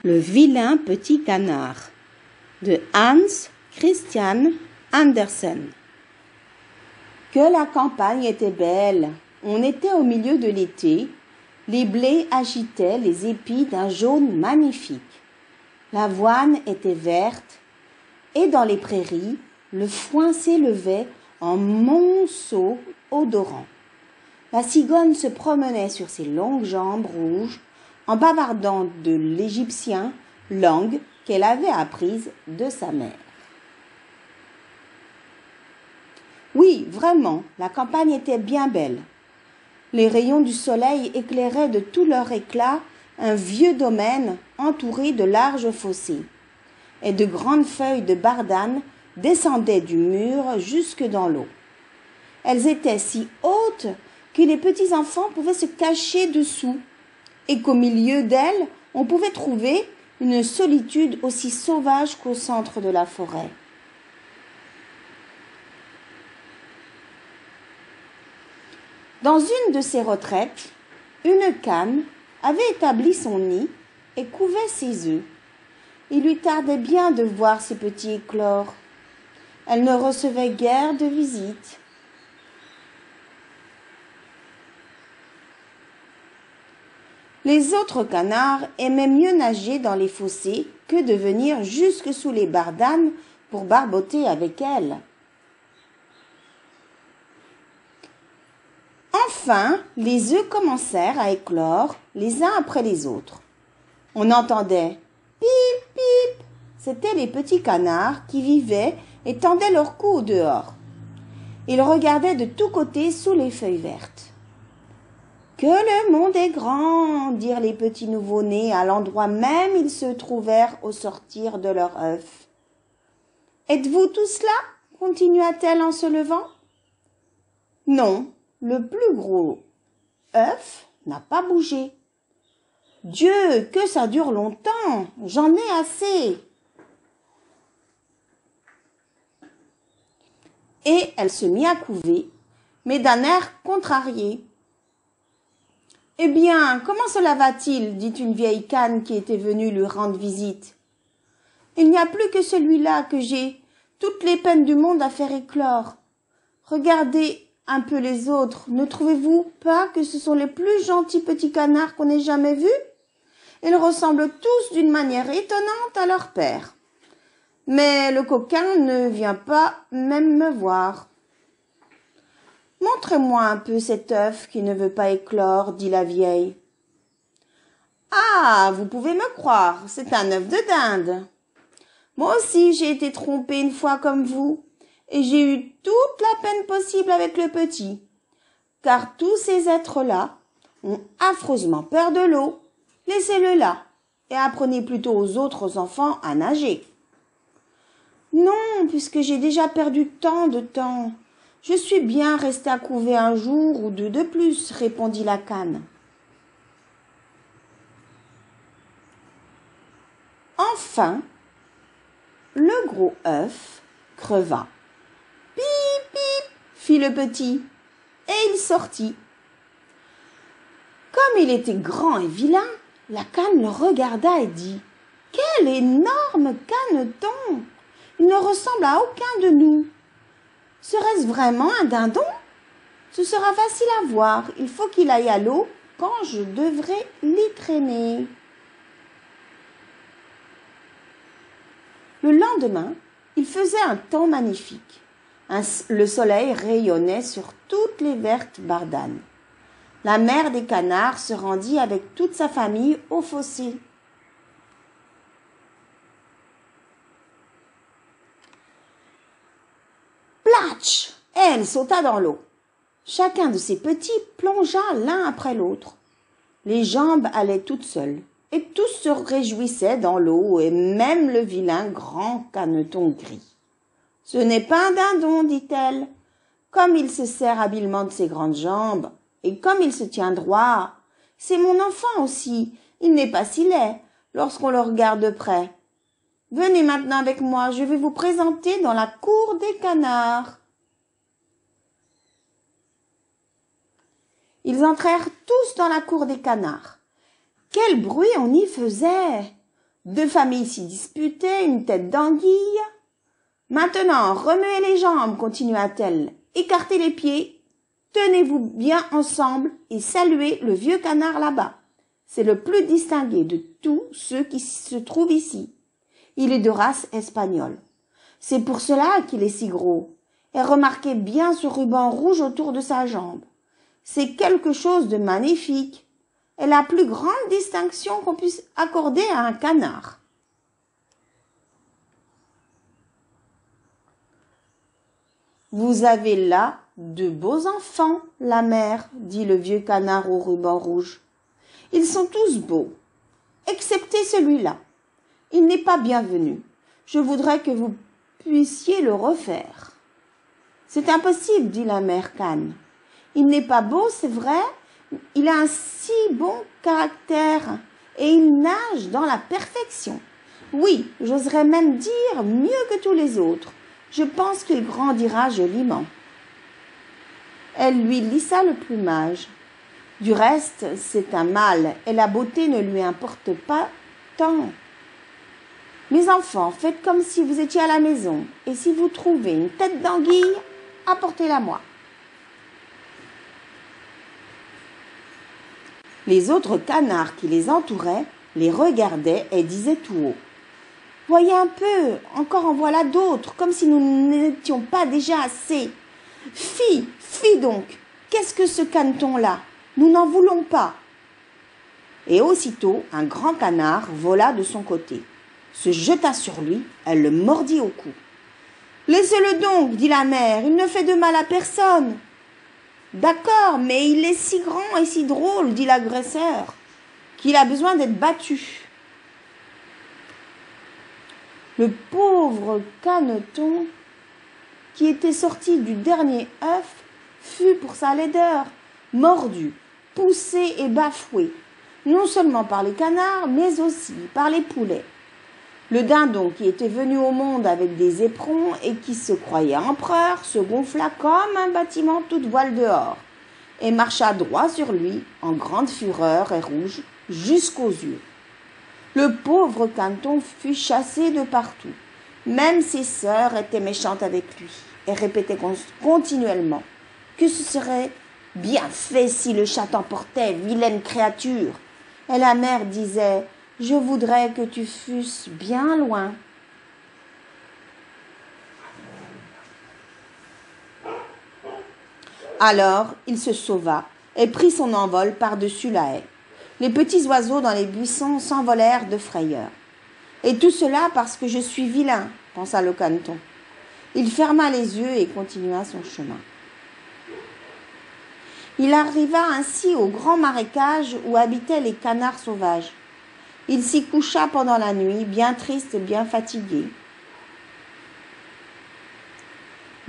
Le vilain petit canard de Hans Christian Andersen. Que la campagne était belle! On était au milieu de l'été. Les blés agitaient les épis d'un jaune magnifique. L'avoine était verte et dans les prairies, le foin s'élevait en monceaux odorants. La cigogne se promenait sur ses longues jambes rouges en bavardant de l'égyptien, langue qu'elle avait apprise de sa mère. Oui, vraiment, la campagne était bien belle. Les rayons du soleil éclairaient de tout leur éclat un vieux domaine entouré de larges fossés, et de grandes feuilles de bardane descendaient du mur jusque dans l'eau. Elles étaient si hautes que les petits enfants pouvaient se cacher dessous, et qu'au milieu d'elles, on pouvait trouver une solitude aussi sauvage qu'au centre de la forêt. Dans une de ces retraites, une cane avait établi son nid et couvait ses œufs. Il lui tardait bien de voir ses petits éclore. Elle ne recevait guère de visites. Les autres canards aimaient mieux nager dans les fossés que de venir jusque sous les bardanes pour barboter avec elle. Enfin, les œufs commencèrent à éclore les uns après les autres. On entendait « pip, pip ». C'étaient les petits canards qui vivaient et tendaient leur cou au dehors. Ils regardaient de tous côtés sous les feuilles vertes. « Que le monde est grand !» dirent les petits nouveau-nés à l'endroit même où ils se trouvèrent au sortir de leur œuf. « Êtes-vous tous là ?» continua-t-elle en se levant. « Non, le plus gros œuf n'a pas bougé. »« Dieu, que ça dure longtemps, j'en ai assez !» Et elle se mit à couver, mais d'un air contrarié. « Eh bien, comment cela va-t-il » dit une vieille cane qui était venue lui rendre visite. « Il n'y a plus que celui-là que j'ai toutes les peines du monde à faire éclore. Regardez un peu les autres, ne trouvez-vous pas que ce sont les plus gentils petits canards qu'on ait jamais vus? Ils ressemblent tous d'une manière étonnante à leur père. Mais le coquin ne vient pas même me voir. » « Montrez-moi un peu cet œuf qui ne veut pas éclore, » dit la vieille. « Ah, vous pouvez me croire, c'est un œuf de dinde. Moi aussi j'ai été trompée une fois comme vous, et j'ai eu toute la peine possible avec le petit, car tous ces êtres-là ont affreusement peur de l'eau. Laissez-le là, et apprenez plutôt aux autres enfants à nager. »« Non, puisque j'ai déjà perdu tant de temps. Je suis bien restée à couver un jour ou deux de plus, » répondit la cane. Enfin, le gros œuf creva. « Pip, pip » fit le petit, et il sortit. Comme il était grand et vilain, la cane le regarda et dit « Quel énorme caneton! Il ne ressemble à aucun de nous. Serait-ce vraiment un dindon? Ce sera facile à voir. Il faut qu'il aille à l'eau quand je devrais l'y traîner. » Le lendemain, il faisait un temps magnifique. Le soleil rayonnait sur toutes les vertes bardanes. La mère des canards se rendit avec toute sa famille au fossé. Platch! Elle sauta dans l'eau. Chacun de ses petits plongea l'un après l'autre. Les jambes allaient toutes seules, et tous se réjouissaient dans l'eau, et même le vilain grand caneton gris. « Ce n'est pas un dindon, dit-elle, comme il se sert habilement de ses grandes jambes, et comme il se tient droit. C'est mon enfant aussi, il n'est pas si laid, lorsqu'on le regarde de près. Venez maintenant avec moi, je vais vous présenter dans la cour des canards. » Ils entrèrent tous dans la cour des canards. Quel bruit on y faisait! Deux familles s'y disputaient, une tête d'anguille. Maintenant, remuez les jambes, continua-t-elle. Écartez les pieds. Tenez-vous bien ensemble et saluez le vieux canard là-bas. C'est le plus distingué de tous ceux qui se trouvent ici. Il est de race espagnole. C'est pour cela qu'il est si gros. Et remarquez bien ce ruban rouge autour de sa jambe. C'est quelque chose de magnifique. Et la plus grande distinction qu'on puisse accorder à un canard. Vous avez là de beaux enfants, la mère, dit le vieux canard au ruban rouge. Ils sont tous beaux, excepté celui-là. Il n'est pas bienvenu. Je voudrais que vous puissiez le refaire. C'est impossible, dit la mère Cane. Il n'est pas beau, c'est vrai. Il a un si bon caractère et il nage dans la perfection. Oui, j'oserais même dire mieux que tous les autres. Je pense qu'il grandira joliment. Elle lui lissa le plumage. Du reste, c'est un mâle et la beauté ne lui importe pas tant. Mes enfants, faites comme si vous étiez à la maison et si vous trouvez une tête d'anguille, apportez-la moi. Les autres canards qui les entouraient les regardaient et disaient tout haut. Voyez un peu, encore en voilà d'autres, comme si nous n'étions pas déjà assez. Fi donc, qu'est-ce que ce caneton-là? Nous n'en voulons pas. Et aussitôt, un grand canard vola de son côté, se jeta sur lui, elle le mordit au cou. Laissez-le donc, dit la mère, il ne fait de mal à personne. D'accord, mais il est si grand et si drôle, dit l'agresseur, qu'il a besoin d'être battu. Le pauvre caneton, qui était sorti du dernier œuf, fut pour sa laideur mordu, poussé et bafoué, non seulement par les canards, mais aussi par les poulets. Le dindon, qui était venu au monde avec des éperons et qui se croyait empereur, se gonfla comme un bâtiment toute voile dehors et marcha droit sur lui, en grande fureur et rouge, jusqu'aux yeux. Le pauvre caneton fut chassé de partout. Même ses sœurs étaient méchantes avec lui et répétaient continuellement que ce serait bien fait si le chat t'emportait, vilaine créature. Et la mère disait « Je voudrais que tu fusses bien loin. » Alors il se sauva et prit son envol par-dessus la haie. Les petits oiseaux dans les buissons s'envolèrent de frayeur. Et tout cela parce que je suis vilain, pensa le caneton. Il ferma les yeux et continua son chemin. Il arriva ainsi au grand marécage où habitaient les canards sauvages. Il s'y coucha pendant la nuit, bien triste et bien fatigué.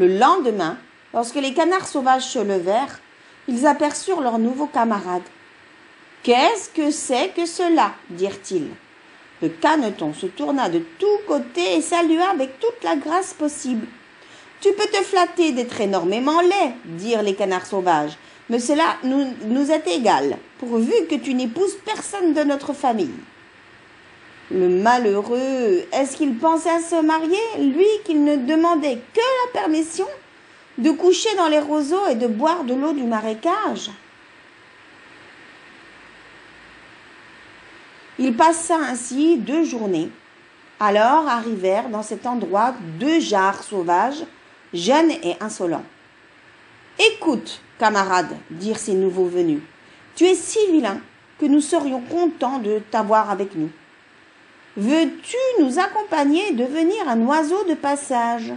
Le lendemain, lorsque les canards sauvages se levèrent, ils aperçurent leurs nouveaux camarades. « Qu'est-ce que c'est que cela ?» dirent-ils. Le caneton se tourna de tous côtés et salua avec toute la grâce possible. « Tu peux te flatter d'être énormément laid, dirent les canards sauvages, mais cela nous est égal, pourvu que tu n'épouses personne de notre famille. » Le malheureux, est-ce qu'il pensait à se marier, lui qui ne demandait que la permission de coucher dans les roseaux et de boire de l'eau du marécage? Il passa ainsi 2 journées. Alors arrivèrent dans cet endroit 2 jarres sauvages, jeunes et insolents. « Écoute, camarade, dirent ces nouveaux venus, tu es si vilain que nous serions contents de t'avoir avec nous. Veux-tu nous accompagner et devenir un oiseau de passage?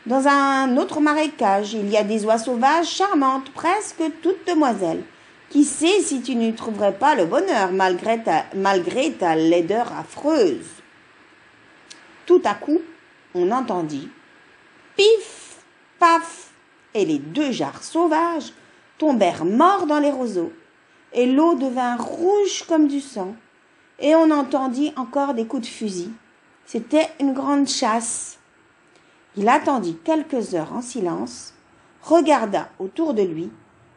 Dans un autre marécage, il y a des oies sauvages charmantes, presque toutes demoiselles. Qui sait si tu n'y trouverais pas le bonheur malgré ta laideur affreuse? » Tout à coup, on entendit pif, paf, et les 2 jarres sauvages tombèrent morts dans les roseaux, et l'eau devint rouge comme du sang, et on entendit encore des coups de fusil. C'était une grande chasse. Il attendit quelques heures en silence, regarda autour de lui,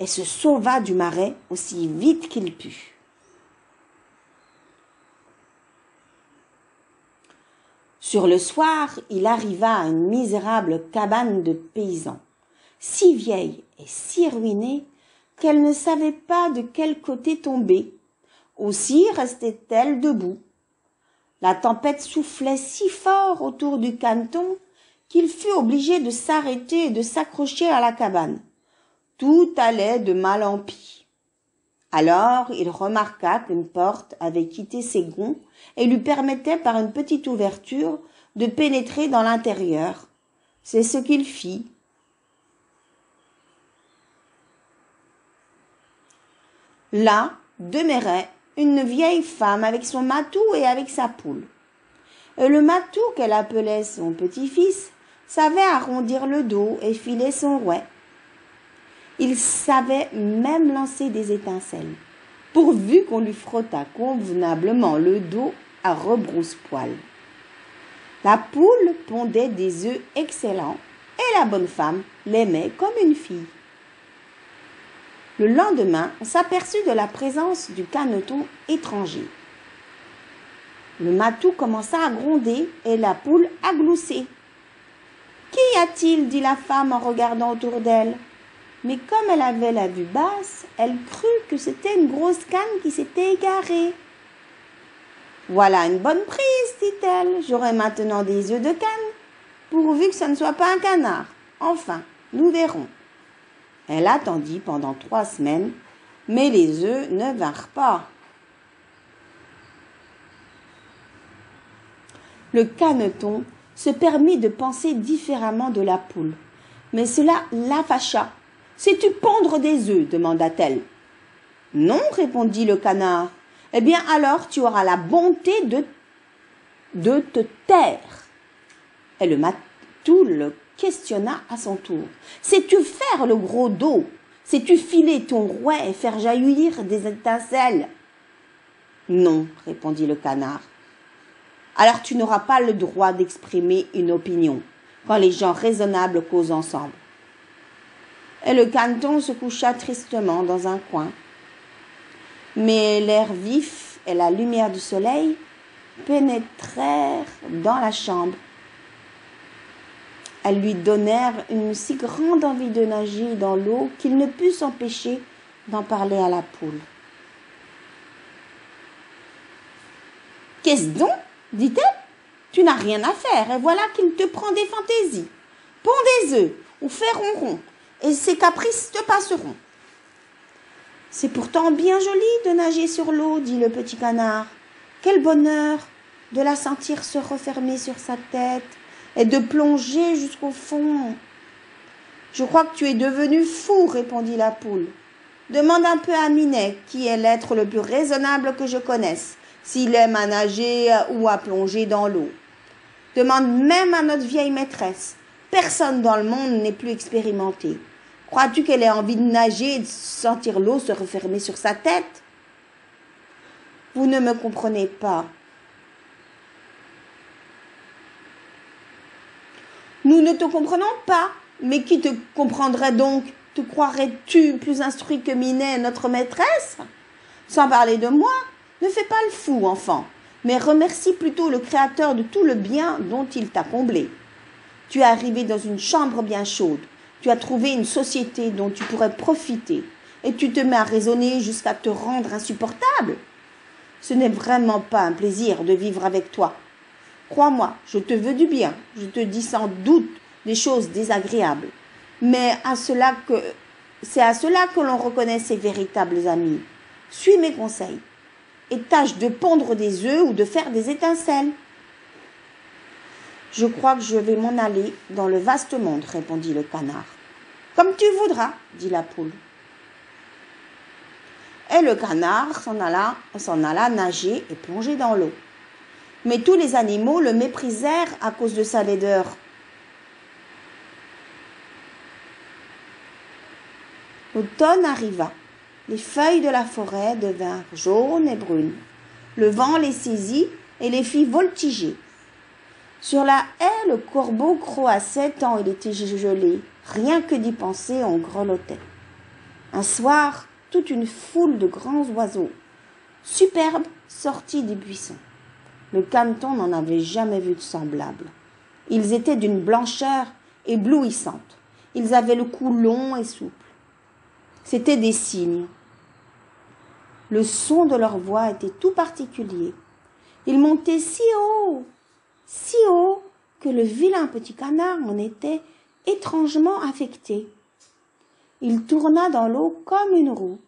et se sauva du marais aussi vite qu'il put. Sur le soir, il arriva à une misérable cabane de paysans, si vieille et si ruinée qu'elle ne savait pas de quel côté tomber. Aussi restait-elle debout. La tempête soufflait si fort autour du caneton qu'il fut obligé de s'arrêter et de s'accrocher à la cabane. Tout allait de mal en pis. Alors il remarqua qu'une porte avait quitté ses gonds et lui permettait par une petite ouverture de pénétrer dans l'intérieur. C'est ce qu'il fit. Là demeurait une vieille femme avec son matou et avec sa poule. Et le matou, qu'elle appelait son petit-fils, savait arrondir le dos et filer son rouet. Il savait même lancer des étincelles, pourvu qu'on lui frottât convenablement le dos à rebrousse-poil. La poule pondait des œufs excellents et la bonne femme l'aimait comme une fille. Le lendemain, on s'aperçut de la présence du caneton étranger. Le matou commença à gronder et la poule à glousser. « Qu'y a-t-il » dit la femme en regardant autour d'elle. Mais comme elle avait la vue basse, elle crut que c'était une grosse canne qui s'était égarée. « Voilà une bonne prise, dit-elle. J'aurai maintenant des œufs de canne, pourvu que ça ne soit pas un canard. Enfin, nous verrons. » Elle attendit pendant 3 semaines, mais les œufs ne vinrent pas. Le caneton se permit de penser différemment de la poule, mais cela la fâcha. « Sais-tu pondre des œufs » demanda-t-elle. « Non, répondit le canard. « Eh bien alors tu auras la bonté de te taire. » Et le matou le questionna à son tour. « Sais-tu faire le gros dos? Sais-tu filer ton rouet et faire jaillir des étincelles ?»« Non, répondit le canard. « Alors tu n'auras pas le droit d'exprimer une opinion quand les gens raisonnables causent ensemble. » Et le caneton se coucha tristement dans un coin. Mais l'air vif et la lumière du soleil pénétrèrent dans la chambre. Elles lui donnèrent une si grande envie de nager dans l'eau qu'il ne put s'empêcher d'en parler à la poule. « Qu'est-ce donc ?» dit-elle. « Tu n'as rien à faire et voilà qu'il te prend des fantaisies. Ponds des œufs ou fais ronron et ces caprices te passeront. » « C'est pourtant bien joli de nager sur l'eau, dit le petit canard. Quel bonheur de la sentir se refermer sur sa tête et de plonger jusqu'au fond. »« Je crois que tu es devenu fou, répondit la poule. Demande un peu à Minet, qui est l'être le plus raisonnable que je connaisse, s'il aime à nager ou à plonger dans l'eau. Demande même à notre vieille maîtresse. Personne dans le monde n'est plus expérimenté. Crois-tu qu'elle ait envie de nager et de sentir l'eau se refermer sur sa tête? Vous ne me comprenez pas. Nous ne te comprenons pas. Mais qui te comprendrait donc? Te croirais-tu plus instruit que Minet, notre maîtresse? Sans parler de moi, ne fais pas le fou, enfant, mais remercie plutôt le Créateur de tout le bien dont il t'a comblé. Tu es arrivé dans une chambre bien chaude. Tu as trouvé une société dont tu pourrais profiter et tu te mets à raisonner jusqu'à te rendre insupportable. Ce n'est vraiment pas un plaisir de vivre avec toi. Crois-moi, je te veux du bien, je te dis sans doute des choses désagréables, mais c'est à cela que l'on reconnaît ses véritables amis. Suis mes conseils et tâche de pondre des œufs ou de faire des étincelles. « Je crois que je vais m'en aller dans le vaste monde, répondit le canard. « Comme tu voudras, dit la poule. Et le canard s'en alla nager et plonger dans l'eau. Mais tous les animaux le méprisèrent à cause de sa laideur. L'automne arriva. Les feuilles de la forêt devinrent jaunes et brunes. Le vent les saisit et les fit voltiger. Sur la haie, le corbeau croassait tant il était gelé. Rien que d'y penser, on grelottait. Un soir, toute une foule de grands oiseaux, superbes, sortit des buissons. Le caneton n'en avait jamais vu de semblable. Ils étaient d'une blancheur éblouissante. Ils avaient le cou long et souple. C'étaient des cygnes. Le son de leur voix était tout particulier. Ils montaient si haut, que le vilain petit canard en était étrangement affecté. Il tourna dans l'eau comme une roue.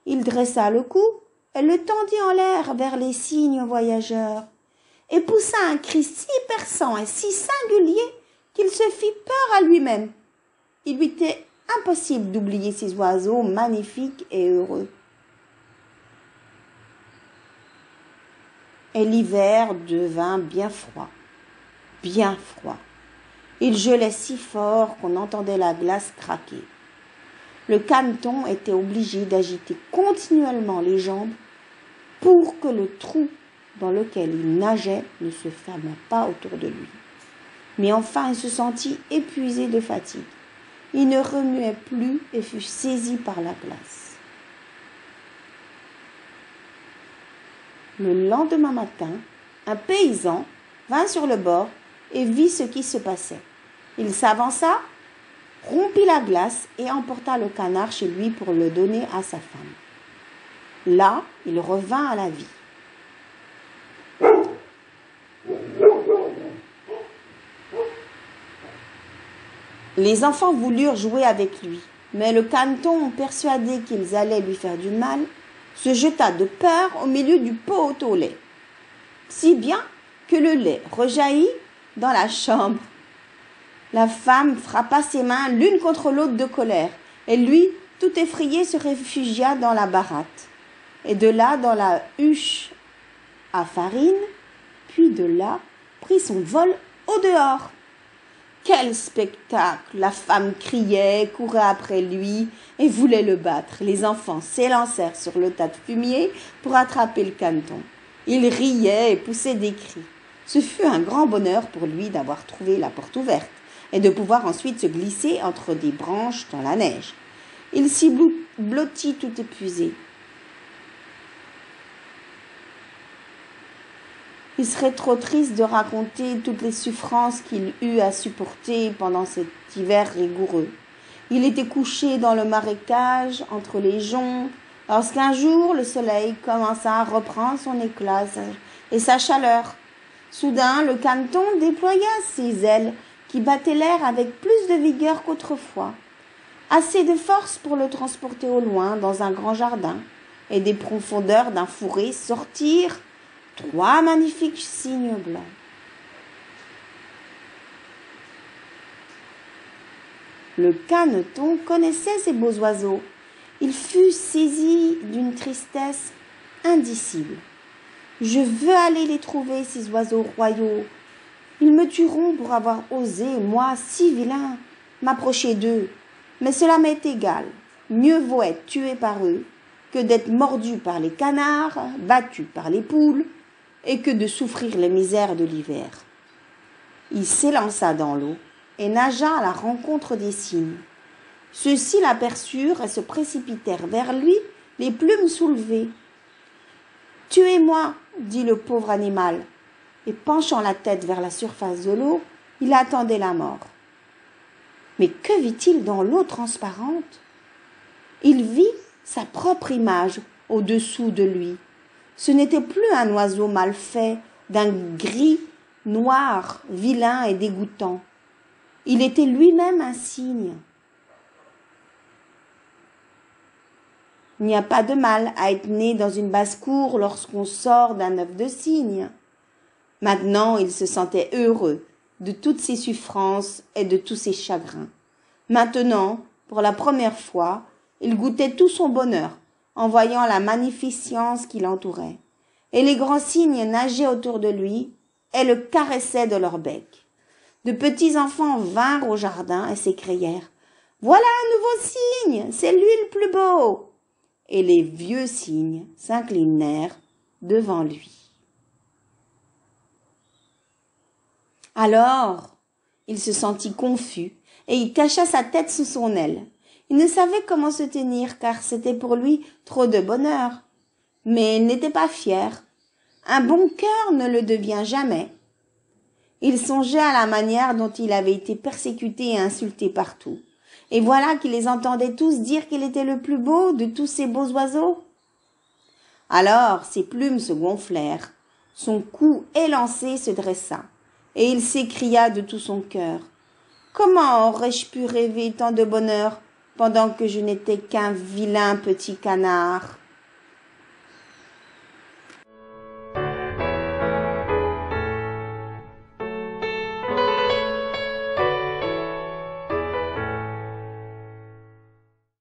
Il dressa le cou et le tendit en l'air vers les cygnes voyageurs, et poussa un cri si perçant et si singulier qu'il se fit peur à lui-même. Il lui était impossible d'oublier ces oiseaux magnifiques et heureux. Et l'hiver devint bien froid. Il gelait si fort qu'on entendait la glace craquer. Le caneton était obligé d'agiter continuellement les jambes pour que le trou dans lequel il nageait ne se fermât pas autour de lui. Mais enfin il se sentit épuisé de fatigue. Il ne remuait plus et fut saisi par la glace. Le lendemain matin, un paysan vint sur le bord et vit ce qui se passait. Il s'avança, rompit la glace et emporta le canard chez lui pour le donner à sa femme. Là, il revint à la vie. Les enfants voulurent jouer avec lui, mais le caneton, persuadé qu'ils allaient lui faire du mal, se jeta de peur au milieu du pot au lait, si bien que le lait rejaillit dans la chambre. La femme frappa ses mains l'une contre l'autre de colère, et lui, tout effrayé, se réfugia dans la baratte, et de là dans la huche à farine, puis de là prit son vol au dehors. Quel spectacle! La femme criait, courait après lui et voulait le battre. Les enfants s'élancèrent sur le tas de fumier pour attraper le caneton. Il riait et poussait des cris. Ce fut un grand bonheur pour lui d'avoir trouvé la porte ouverte et de pouvoir ensuite se glisser entre des branches dans la neige. Il s'y blottit tout épuisé. Il serait trop triste de raconter toutes les souffrances qu'il eut à supporter pendant cet hiver rigoureux. Il était couché dans le marécage, entre les joncs, lorsqu'un jour le soleil commença à reprendre son éclat et sa chaleur. Soudain, le caneton déploya ses ailes qui battaient l'air avec plus de vigueur qu'autrefois. Assez de force pour le transporter au loin dans un grand jardin, et des profondeurs d'un fourré sortirent 3 magnifiques cygnes blancs. Le caneton connaissait ces beaux oiseaux. Il fut saisi d'une tristesse indicible. Je veux aller les trouver, ces oiseaux royaux. Ils me tueront pour avoir osé, moi, si vilain, m'approcher d'eux. Mais cela m'est égal. Mieux vaut être tué par eux que d'être mordu par les canards, battu par les poules, et que de souffrir les misères de l'hiver. Il s'élança dans l'eau et nagea à la rencontre des cygnes. Ceux-ci l'aperçurent et se précipitèrent vers lui, les plumes soulevées. « Tuez-moi » dit le pauvre animal, et penchant la tête vers la surface de l'eau, il attendait la mort. Mais que vit-il dans l'eau transparente? Il vit sa propre image au-dessous de lui. Ce n'était plus un oiseau mal fait, d'un gris noir, vilain et dégoûtant. Il était lui-même un cygne. Il n'y a pas de mal à être né dans une basse-cour lorsqu'on sort d'un œuf de cygne. Maintenant, il se sentait heureux de toutes ses souffrances et de tous ses chagrins. Maintenant, pour la première fois, il goûtait tout son bonheur en voyant la magnificence qui l'entourait. Et les grands cygnes nageaient autour de lui et le caressaient de leur bec. De petits enfants vinrent au jardin et s'écrièrent « Voilà un nouveau cygne, c'est lui le plus beau !» Et les vieux cygnes s'inclinèrent devant lui. Alors, il se sentit confus et il cacha sa tête sous son aile. Il ne savait comment se tenir car c'était pour lui trop de bonheur. Mais il n'était pas fier. Un bon cœur ne le devient jamais. Il songeait à la manière dont il avait été persécuté et insulté partout. Et voilà qu'il les entendait tous dire qu'il était le plus beau de tous ces beaux oiseaux. Alors ses plumes se gonflèrent, son cou élancé se dressa, et il s'écria de tout son cœur. Comment aurais-je pu rêver tant de bonheur pendant que je n'étais qu'un vilain petit canard ?